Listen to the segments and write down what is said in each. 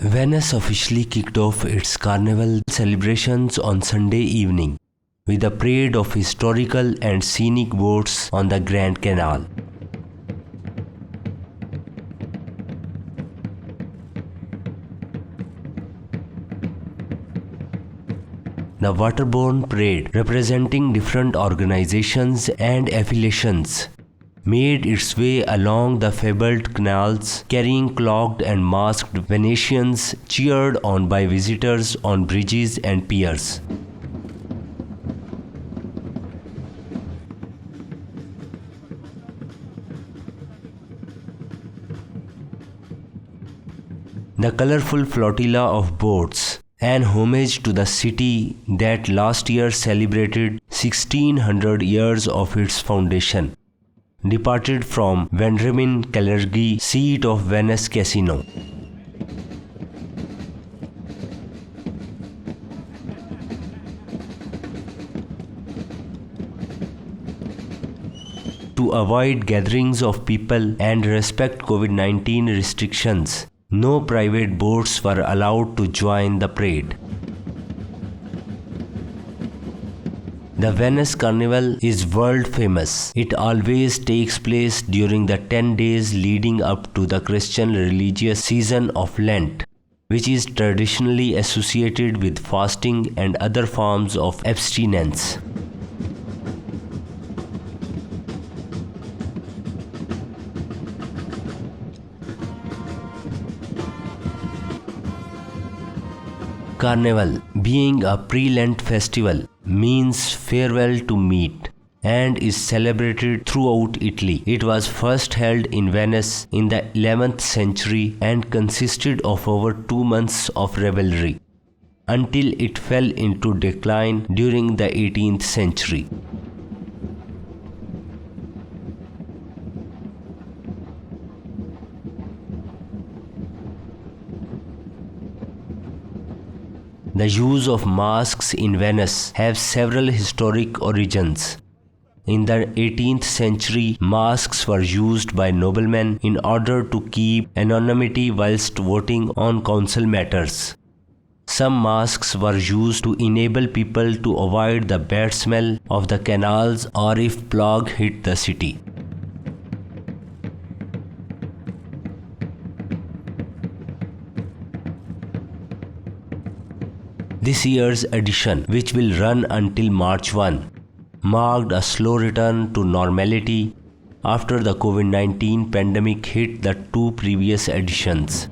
Venice officially kicked off its carnival celebrations on Sunday evening with a parade of historical and scenic boats on the Grand Canal. The waterborne parade, representing different organizations and affiliations, made its way along the fabled canals, carrying cloaked and masked Venetians, cheered on by visitors on bridges and piers. The colourful flotilla of boats, an homage to the city that last year celebrated 1600 years of its foundation, departed from Ca Vendramin Calergi, seat of Venice Casino. To avoid gatherings of people and respect COVID-19 restrictions, no private boats were allowed to join the parade. The Venice Carnival is world famous. It always takes place during the 10 days leading up to the Christian religious season of Lent, which is traditionally associated with fasting and other forms of abstinence. Carnival, being a pre-Lent festival, means farewell to meat and is celebrated throughout Italy. It was first held in Venice in the 11th century and consisted of over 2 months of revelry, until it fell into decline during the 18th century. The use of masks in Venice have several historic origins. In the 18th century, masks were used by noblemen in order to keep anonymity whilst voting on council matters. Some masks were used to enable people to avoid the bad smell of the canals or if plague hit the city. This year's edition, which will run until March 1, marked a slow return to normality after the COVID-19 pandemic hit the 2 previous editions.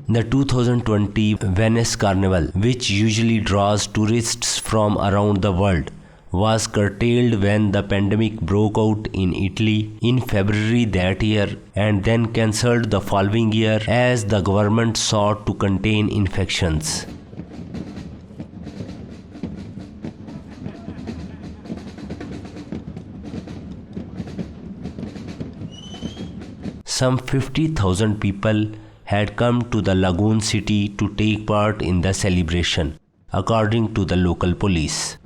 The 2020 Venice Carnival, which usually draws tourists from around the world, was curtailed when the pandemic broke out in Italy in February that year and then cancelled the following year as the government sought to contain infections. Some 50,000 people had come to the lagoon city to take part in the celebration, according to the local police.